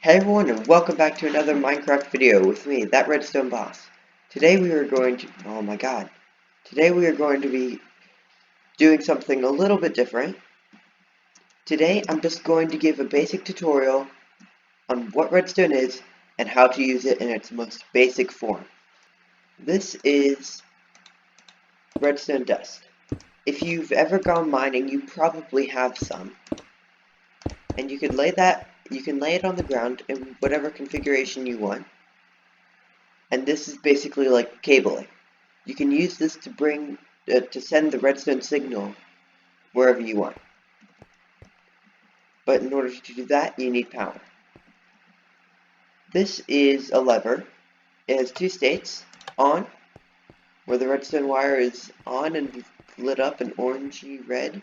Hey everyone, and welcome back to another Minecraft video with me, that Redstone Boss. Today we are going to, oh my god, today we are going to be doing something a little bit different. Today I'm just going to give a basic tutorial on what redstone is and how to use it in its most basic form. This is redstone dust. If you've ever gone mining, you probably have some. And you can lay it on the ground in whatever configuration you want. And this is basically like cabling. You can use this to send the redstone signal wherever you want. But in order to do that, you need power. This is a lever. It has two states: on, where the redstone wire is on and lit up in orangey red,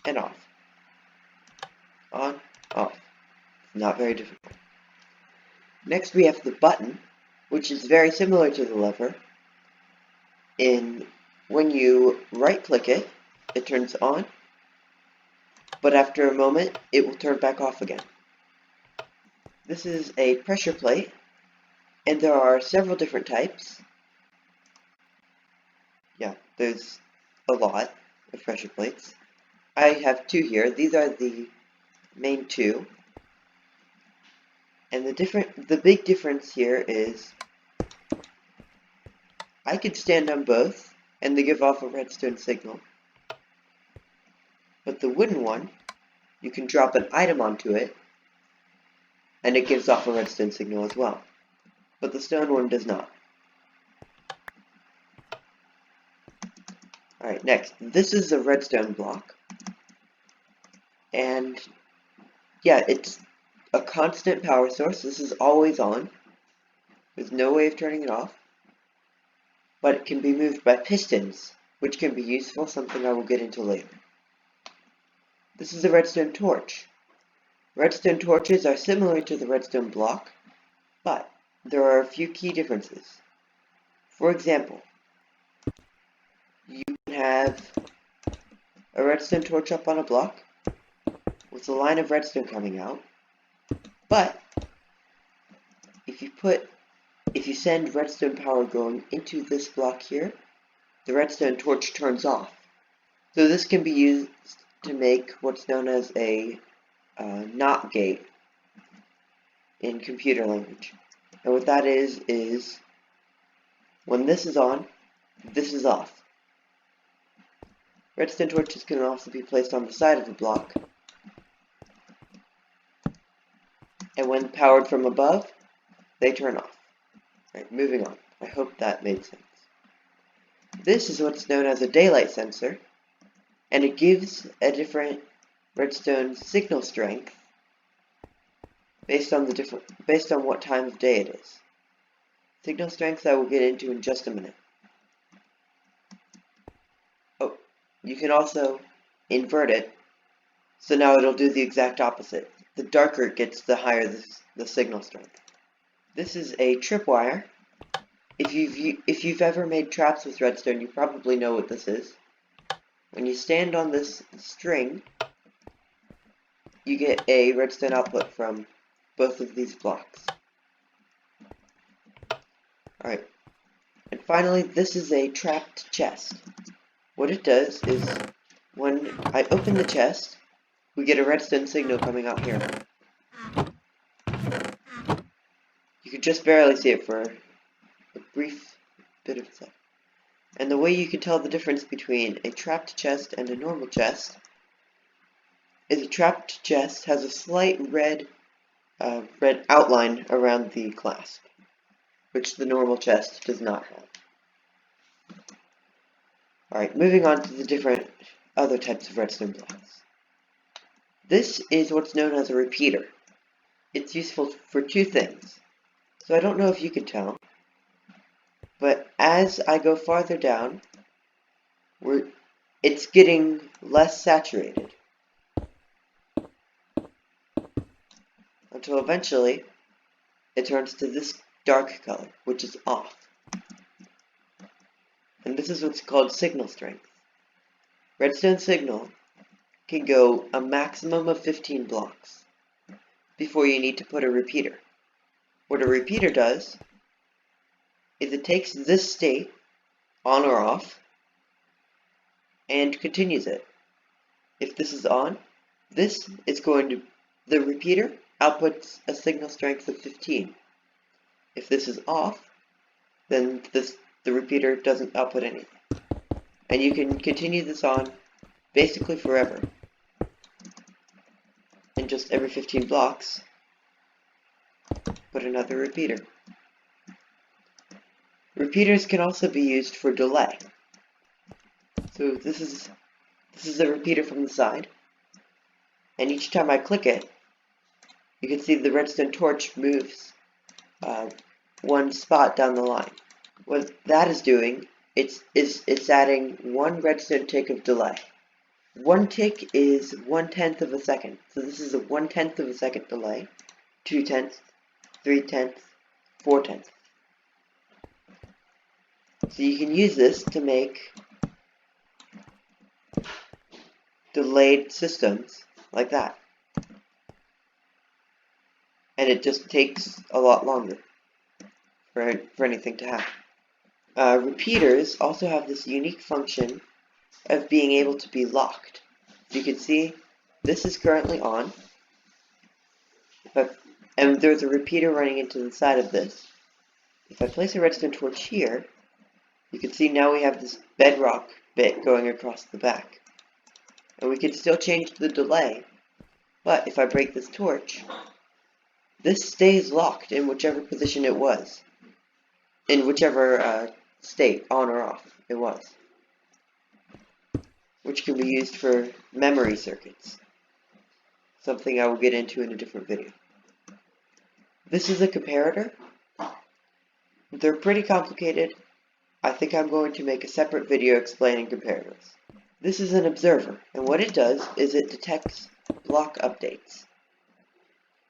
and off. On, off. Not very difficult. Next we have the button, which is very similar to the lever. When you right click it, it turns on, but after a moment it will turn back off again. This is a pressure plate, and there are several different types. Yeah, there's a lot of pressure plates. I have two here. These are the main two. And the big difference here is I could stand on both and they give off a redstone signal. But the wooden one, you can drop an item onto it and it gives off a redstone signal as well. But the stone one does not. Alright, next. This is a redstone block. And yeah, it's a constant power source. This is always on. There's no way of turning it off. But it can be moved by pistons, which can be useful, something I will get into later. This is a redstone torch. Redstone torches are similar to the redstone block, but there are a few key differences. For example, you can have a redstone torch up on a block with a line of redstone coming out, but if you send redstone power going into this block here, the redstone torch turns off. So this can be used to make what's known as a NOT gate in computer language. And what that is when this is on, this is off. Redstone torches can also be placed on the side of the block. And when powered from above, they turn off. Right, moving on. I hope that made sense. This is what's known as a daylight sensor, and it gives a different redstone signal strength based on what time of day it is. Signal strength I will get into in just a minute. Oh, you can also invert it, so now it'll do the exact opposite. The darker it gets, the higher the signal strength. This is a tripwire. If you've ever made traps with redstone, you probably know what this is. When you stand on this string, you get a redstone output from both of these blocks. Alright, and finally, this is a trapped chest. What it does is, when I open the chest, we get a redstone signal coming out here. You can just barely see it for a brief bit of a second. And the way you can tell the difference between a trapped chest and a normal chest is a trapped chest has a slight red outline around the clasp, which the normal chest does not have. Alright, moving on to the different other types of redstone blocks. This is what's known as a repeater. It's useful for two things. So I don't know if you can tell, but as I go farther down, it's getting less saturated. Until eventually, it turns to this dark color, which is off. And this is what's called signal strength. Redstone signal can go a maximum of 15 blocks. before you need to put a repeater. What a repeater does is it takes this state, on or off, and continues it. If this is on, the repeater outputs a signal strength of 15. If this is off, then the repeater doesn't output anything. And you can continue this on basically forever. And just every 15 blocks, put another repeater. Repeaters can also be used for delay. So this is a repeater from the side, and each time I click it, you can see the redstone torch moves one spot down the line. What that is doing, it's adding one redstone tick of delay. One tick is 1/10 of a second, so this is a 1/10 of a second delay. 2/10, 3/10, 4/10. So you can use this to make delayed systems like that. And it just takes a lot longer for anything to happen. Repeaters also have this unique function of being able to be locked. So you can see this is currently on, and there's a repeater running into the side of this. If I place a redstone torch here, you can see now we have this bedrock bit going across the back. And we can still change the delay, but if I break this torch, this stays locked in whichever position it was, in whichever state, on or off, it was, which can be used for memory circuits, something I will get into in a different video. This is a comparator. They're pretty complicated. I think I'm going to make a separate video explaining comparators. This is an observer, and what it does is it detects block updates.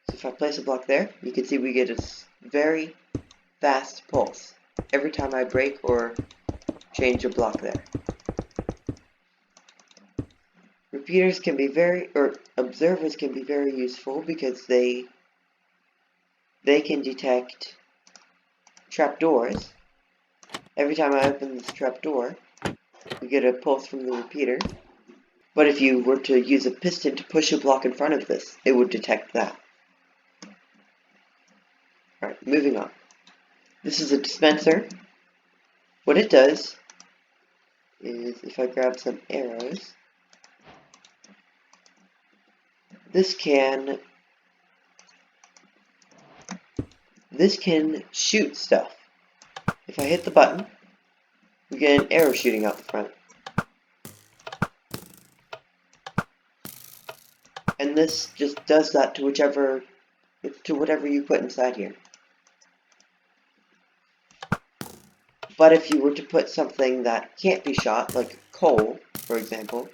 So if I place a block there, you can see we get a very fast pulse every time I break or change a block there. Observers can be very useful because they can detect trapdoors. Every time I open this trapdoor, we get a pulse from the repeater. But if you were to use a piston to push a block in front of this, it would detect that. Alright, moving on. This is a dispenser. What it does is, if I grab some arrows, this can shoot stuff. If I hit the button, we get an arrow shooting out the front. And this just does that to whatever you put inside here. But if you were to put something that can't be shot, like coal, for example,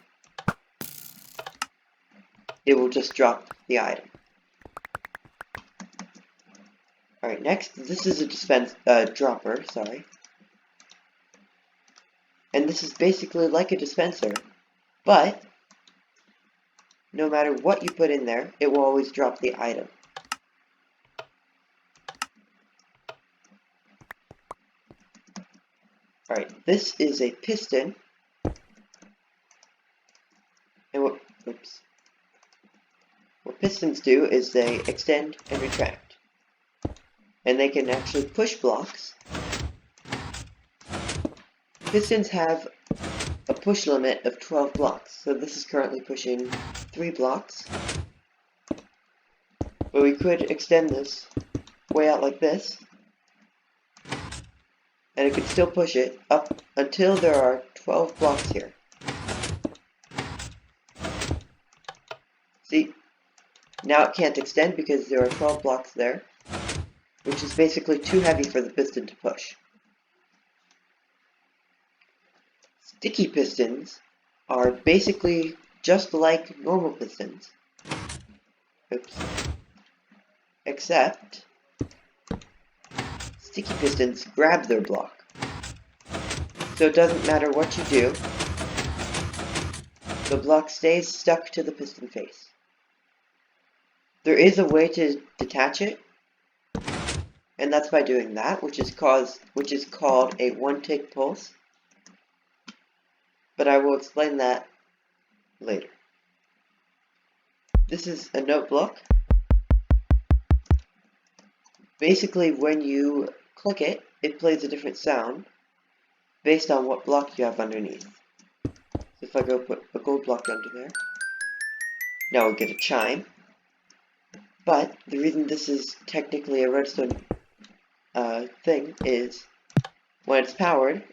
it will just drop the item. Alright, next, this is a dropper, sorry. And this is basically like a dispenser, but no matter what you put in there, it will always drop the item. Alright, this is a piston. And what pistons do is they extend and retract. And they can actually push blocks. Pistons have a push limit of 12 blocks, so this is currently pushing 3 blocks. But we could extend this way out like this, and it could still push it up until there are 12 blocks here. See? Now it can't extend because there are 12 blocks there, which is basically too heavy for the piston to push. Sticky pistons are basically just like normal pistons. Except sticky pistons grab their block. So it doesn't matter what you do, the block stays stuck to the piston face. There is a way to detach it, and that's by doing that, which is called a one-tick pulse. But I will explain that later. This is a note block. Basically, when you click it, it plays a different sound based on what block you have underneath. So if I go put a gold block under there, now we'll get a chime. But the reason this is technically a redstone thing is when it's powered,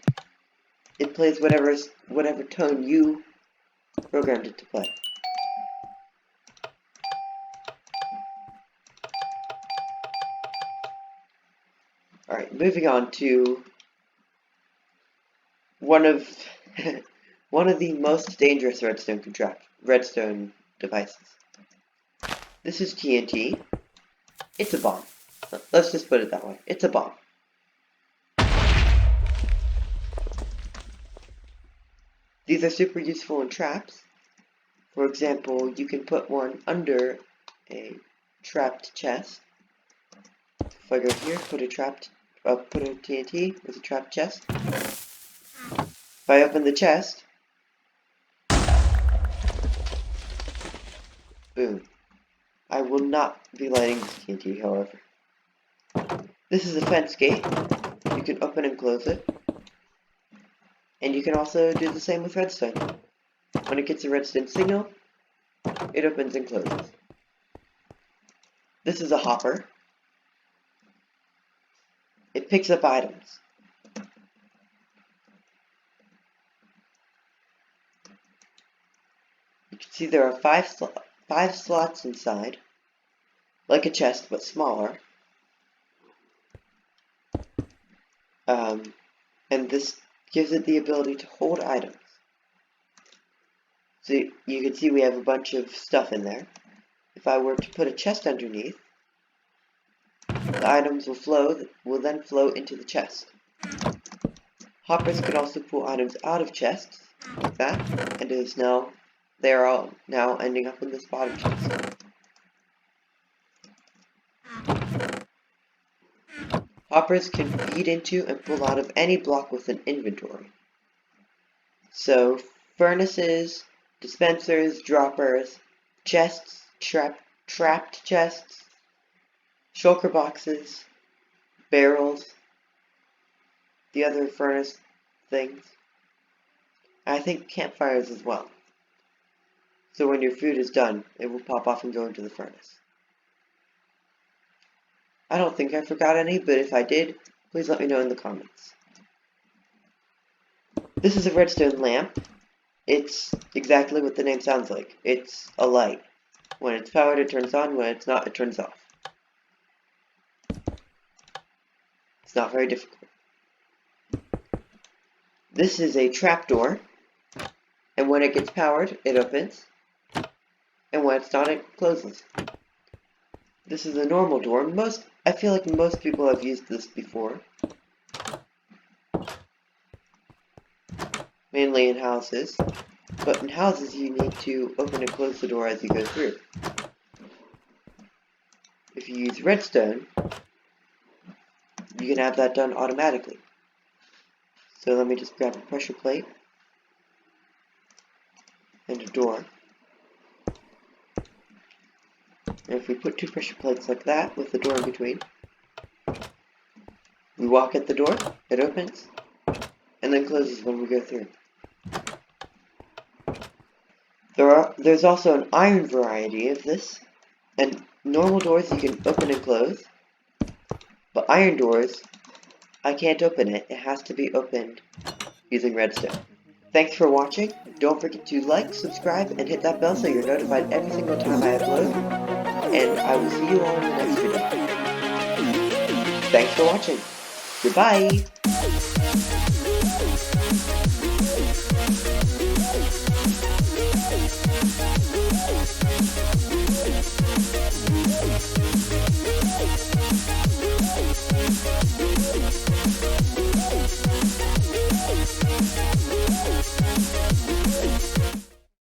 it plays whatever tone you programmed it to play. Alright, moving on to one of the most dangerous redstone devices. This is TNT. It's a bomb. Let's just put it that way. It's a bomb. These are super useful in traps. For example, you can put one under a trapped chest. If I go here, put a TNT with a trapped chest. If I open the chest, boom. I will not be lighting this TNT, however. This is a fence gate. You can open and close it. And you can also do the same with redstone. When it gets a redstone signal, it opens and closes. This is a hopper. It picks up items. You can see there are five slots inside, like a chest but smaller. And this gives it the ability to hold items. So you can see we have a bunch of stuff in there. If I were to put a chest underneath, the items will then flow into the chest. Hoppers can also pull items out of chests, like that, and they are all now ending up in this bottom chest. Hoppers can feed into and pull out of any block with an inventory. So, furnaces, dispensers, droppers, chests, trapped chests, shulker boxes, barrels, the other furnace things. I think campfires as well. So when your food is done, it will pop off and go into the furnace. I don't think I forgot any, but if I did, please let me know in the comments. This is a redstone lamp. It's exactly what the name sounds like. It's a light. When it's powered, it turns on. When it's not, it turns off. It's not very difficult. This is a trapdoor, and when it gets powered, it opens, and when it's not, it closes. This is a normal door. I feel like most people have used this before. Mainly in houses. But in houses you need to open and close the door as you go through. If you use redstone, you can have that done automatically. So let me just grab a pressure plate and a door. And if we put two pressure plates like that, with the door in between, we walk at the door, it opens, and then closes when we go through. There's also an iron variety of this, and normal doors you can open and close, but iron doors, I can't open it. It has to be opened using redstone. Thanks for watching. Don't forget to like, subscribe, and hit that bell so you're notified every single time I upload. And I will see you all in the next video. Thanks for watching. Goodbye!